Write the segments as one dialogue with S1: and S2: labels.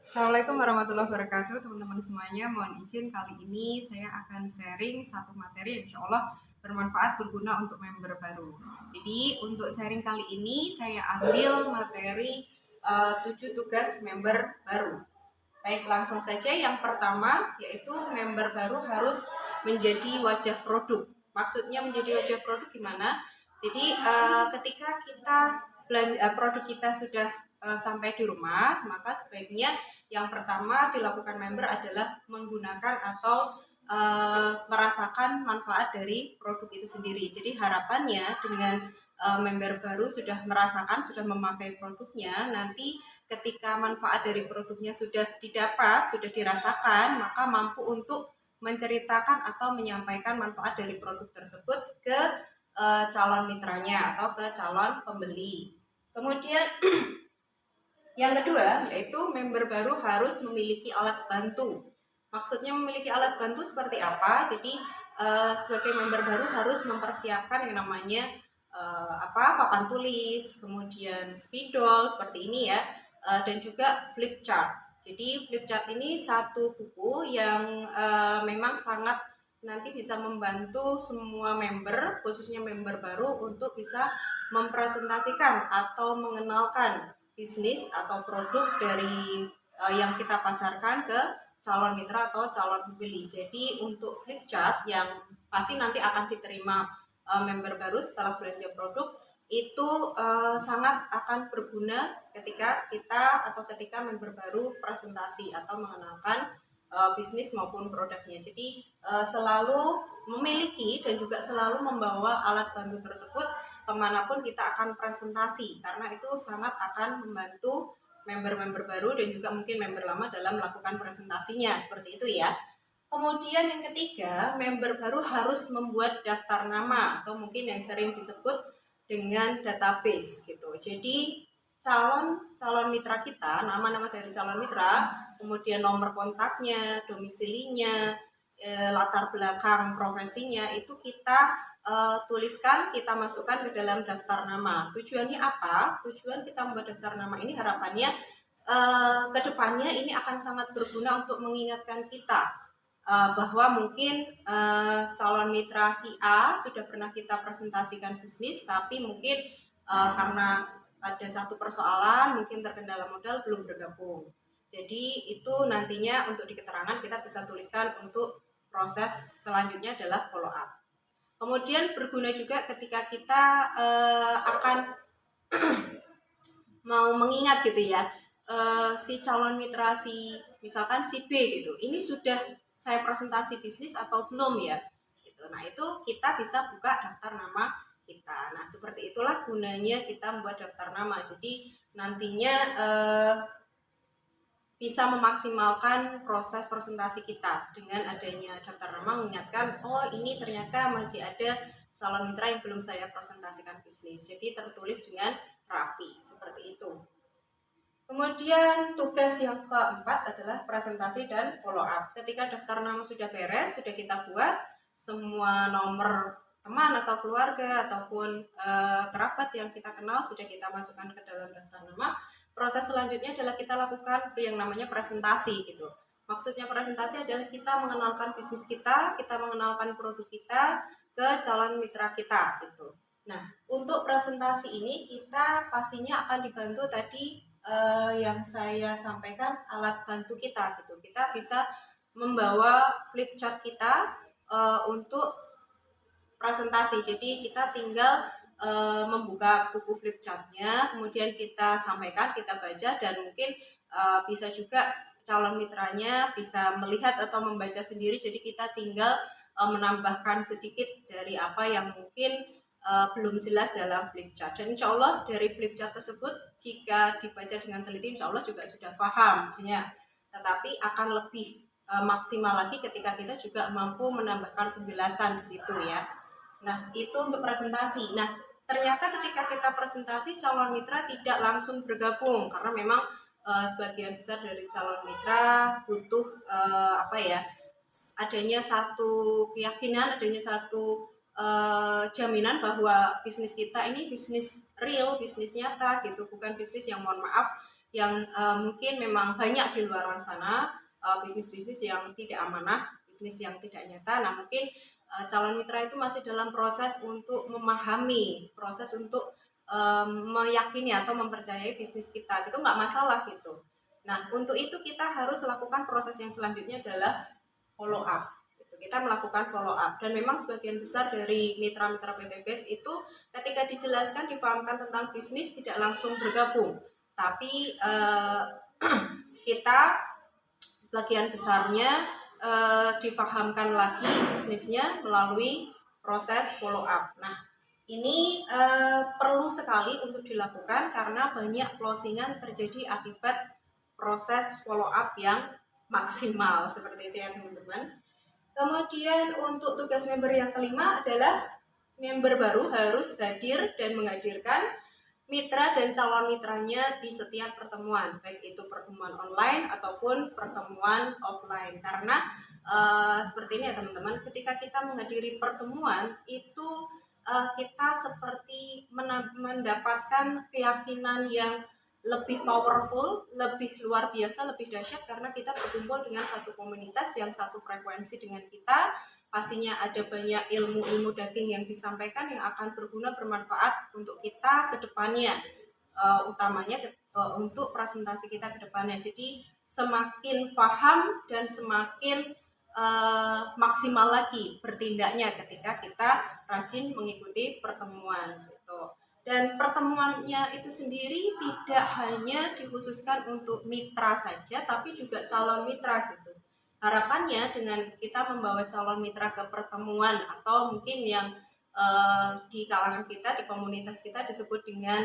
S1: Assalamualaikum warahmatullahi wabarakatuh, teman-teman semuanya. Mohon izin kali ini saya akan sharing satu materi yang insya Allah bermanfaat, berguna untuk member baru. Jadi untuk sharing kali ini saya ambil materi 7 tugas member baru. Baik, langsung saja. Yang pertama yaitu member baru harus menjadi wajah produk. Maksudnya menjadi wajah produk gimana? Jadi ketika kita produk kita sudah sampai di rumah, maka sebaiknya yang pertama dilakukan member adalah menggunakan atau merasakan manfaat dari produk itu sendiri. Jadi harapannya dengan member baru sudah merasakan, sudah memakai produknya, nanti ketika manfaat dari produknya sudah didapat, sudah dirasakan, maka mampu untuk menceritakan atau menyampaikan manfaat dari produk tersebut ke calon mitranya atau ke calon pembeli. Kemudian yang kedua yaitu member baru harus memiliki alat bantu. Maksudnya memiliki alat bantu seperti apa? Jadi sebagai member baru harus mempersiapkan yang namanya papan tulis, kemudian spidol seperti ini ya, dan juga flip chart. Jadi flip chart ini satu buku yang memang sangat nanti bisa membantu semua member, khususnya member baru untuk bisa mempresentasikan atau mengenalkan bisnis atau produk dari yang kita pasarkan ke calon mitra atau calon pembeli. Jadi untuk flip chart yang pasti nanti akan diterima member baru setelah belanja produk itu sangat akan berguna ketika kita atau ketika member baru presentasi atau mengenalkan bisnis maupun produknya. Jadi selalu memiliki dan juga selalu membawa alat bantu tersebut kemanapun kita akan presentasi, karena itu sangat akan membantu member-member baru dan juga mungkin member lama dalam melakukan presentasinya, seperti itu ya. Kemudian yang ketiga, member baru harus membuat daftar nama atau mungkin yang sering disebut dengan database gitu. Jadi calon mitra kita, nama-nama dari calon mitra, kemudian nomor kontaknya, domisilinya, latar belakang profesinya itu kita tuliskan, kita masukkan ke dalam daftar nama. Tujuannya apa? Tujuan kita membuat daftar nama ini harapannya kedepannya ini akan sangat berguna untuk mengingatkan kita bahwa mungkin calon mitra si A sudah pernah kita presentasikan bisnis, tapi mungkin karena ada satu persoalan, mungkin terkendala modal belum bergabung. Jadi itu nantinya untuk di keterangan kita bisa tuliskan untuk proses selanjutnya adalah follow up. Kemudian berguna juga ketika kita akan mau mengingat gitu ya, si calon mitra si misalkan si B gitu, ini sudah saya presentasi bisnis atau belum ya gitu. Nah itu kita bisa buka daftar nama kita. Nah seperti itulah gunanya kita membuat daftar nama. Jadi nantinya bisa memaksimalkan proses presentasi kita dengan adanya daftar nama, mengingatkan oh ini ternyata masih ada calon mitra yang belum saya presentasikan bisnis, jadi tertulis dengan rapi seperti itu. Kemudian tugas yang keempat adalah presentasi dan follow up. Ketika daftar nama sudah beres, sudah kita buat semua nomor teman atau keluarga ataupun kerabat yang kita kenal sudah kita masukkan ke dalam daftar nama. Proses selanjutnya adalah kita lakukan yang namanya presentasi gitu. Maksudnya presentasi adalah kita mengenalkan bisnis kita mengenalkan produk kita ke calon mitra kita gitu. Nah, untuk presentasi ini kita pastinya akan dibantu tadi yang saya sampaikan alat bantu kita gitu. Kita bisa membawa flip chart kita untuk presentasi. Jadi kita tinggal membuka buku flip chartnya, kemudian kita sampaikan, kita baca, dan mungkin bisa juga calon mitranya bisa melihat atau membaca sendiri. Jadi kita tinggal menambahkan sedikit dari apa yang mungkin belum jelas dalam flip chart. Dan insya Allah dari flip chart tersebut jika dibaca dengan teliti, insya Allah juga sudah paham ya. Tetapi akan lebih maksimal lagi ketika kita juga mampu menambahkan penjelasan di situ ya. Nah itu untuk presentasi. Nah ternyata ketika kita presentasi calon mitra tidak langsung bergabung karena memang sebagian besar dari calon mitra butuh adanya satu keyakinan, adanya satu jaminan bahwa bisnis kita ini bisnis real, bisnis nyata gitu, bukan bisnis yang mohon maaf yang mungkin memang banyak di luar sana bisnis-bisnis yang tidak amanah, bisnis yang tidak nyata. Nah mungkin calon mitra itu masih dalam proses untuk memahami, proses untuk meyakini atau mempercayai bisnis kita, itu nggak masalah gitu. Nah untuk itu kita harus lakukan proses yang selanjutnya adalah follow up. Kita melakukan follow up, dan memang sebagian besar dari mitra-mitra PT BES itu ketika dijelaskan, difahamkan tentang bisnis tidak langsung bergabung, tapi kita sebagian besarnya difahamkan lagi bisnisnya melalui proses follow up. Nah ini perlu sekali untuk dilakukan karena banyak closingan terjadi akibat proses follow up yang maksimal, seperti itu ya teman-teman. Kemudian untuk tugas member yang kelima adalah member baru harus hadir dan menghadirkan mitra dan calon mitranya di setiap pertemuan, baik itu pertemuan online ataupun pertemuan offline. Karena seperti ini ya teman-teman, ketika kita menghadiri pertemuan itu kita seperti mendapatkan keyakinan yang lebih powerful, lebih luar biasa, lebih dahsyat karena kita berkumpul dengan satu komunitas yang satu frekuensi dengan kita. Pastinya ada banyak ilmu-ilmu daging yang disampaikan yang akan berguna, bermanfaat untuk kita ke depannya, utamanya untuk presentasi kita ke depannya. Jadi semakin paham dan semakin maksimal lagi bertindaknya ketika kita rajin mengikuti pertemuan gitu. Dan pertemuannya itu sendiri tidak hanya dikhususkan untuk mitra saja, tapi juga calon mitra gitu. Harapannya dengan kita membawa calon mitra ke pertemuan atau mungkin yang di kalangan kita, di komunitas kita disebut dengan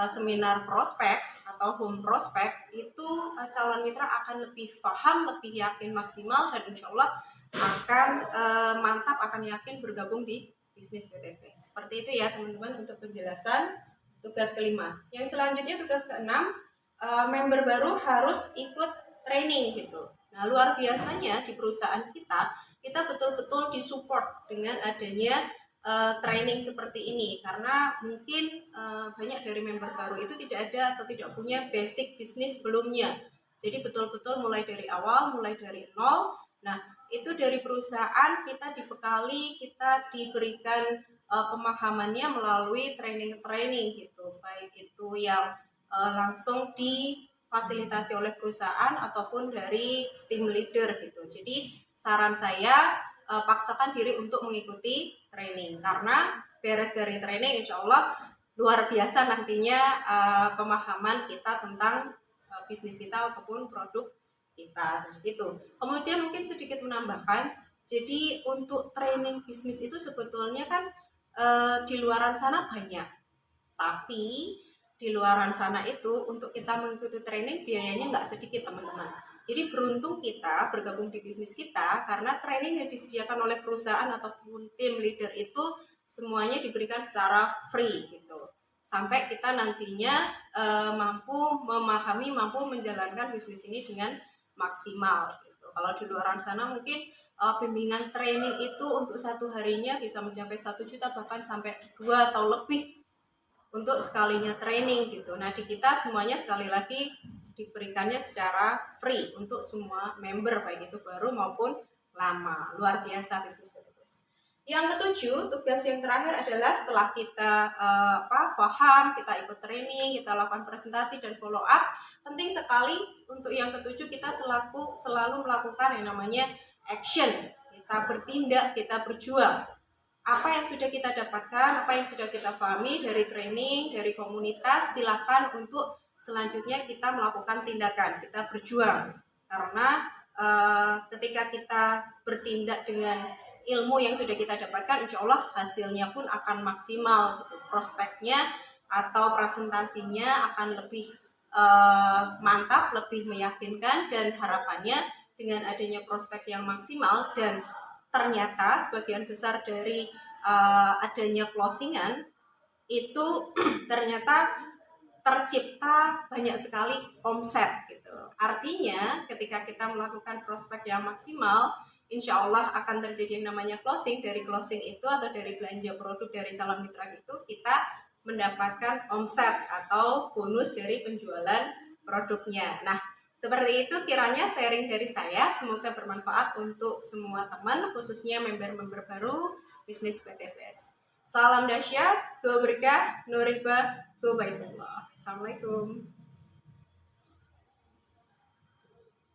S1: seminar prospek atau home prospek, itu calon mitra akan lebih paham, lebih yakin maksimal, dan insya Allah akan mantap, akan yakin bergabung di bisnis PTP. Seperti itu ya teman-teman untuk penjelasan tugas kelima. Yang selanjutnya tugas keenam, member baru harus ikut training gitu. Nah luar biasanya di perusahaan kita betul-betul disupport dengan adanya training seperti ini, karena mungkin banyak dari member baru itu tidak ada atau tidak punya basic bisnis sebelumnya. Jadi betul-betul mulai dari awal, mulai dari nol. Nah itu dari perusahaan kita dibekali, kita diberikan pemahamannya melalui training-training gitu, baik itu yang langsung difasilitasi oleh perusahaan ataupun dari tim leader gitu. Jadi saran saya paksakan diri untuk mengikuti training, karena beres dari training insya Allah luar biasa nantinya pemahaman kita tentang bisnis kita ataupun produk kita gitu. Kemudian mungkin sedikit menambahkan, jadi untuk training bisnis itu sebetulnya kan di luaran sana banyak, tapi di luaran sana itu untuk kita mengikuti training biayanya nggak sedikit teman-teman. Jadi beruntung kita bergabung di bisnis kita karena training yang disediakan oleh perusahaan ataupun tim leader itu semuanya diberikan secara free gitu, sampai kita nantinya mampu memahami, mampu menjalankan bisnis ini dengan maksimal gitu. Kalau di luar sana mungkin bimbingan training itu untuk satu harinya bisa mencapai 1 juta, bahkan sampai 2 atau lebih untuk sekalinya training gitu. Nah di kita semuanya sekali lagi diberikannya secara free untuk semua member, baik itu baru maupun lama. Luar biasa bisnis. Yang ketujuh, tugas yang terakhir adalah setelah kita paham, kita ikut training, kita lakukan presentasi dan follow up. Penting sekali untuk yang ketujuh, kita selalu melakukan yang namanya action. Kita bertindak, kita berjuang. Apa yang sudah kita dapatkan, apa yang sudah kita pahami dari training, dari komunitas, silakan untuk selanjutnya kita melakukan tindakan, kita berjuang. Karena ketika kita bertindak dengan ilmu yang sudah kita dapatkan, insya Allah hasilnya pun akan maksimal gitu. Prospeknya atau presentasinya akan lebih mantap, lebih meyakinkan, dan harapannya dengan adanya prospek yang maksimal dan ternyata sebagian besar dari adanya closingan itu ternyata tercipta banyak sekali omset gitu. Artinya ketika kita melakukan prospek yang maksimal, insya Allah akan terjadi yang namanya closing. Dari closing itu atau dari belanja produk dari calon mitra itu kita mendapatkan omset atau bonus dari penjualan produknya. Nah, seperti itu kiranya sharing dari saya, semoga bermanfaat untuk semua teman, khususnya member-member baru bisnis PTBS. Salam dahsyat, go berkah, no riba, go baitullah. Assalamualaikum.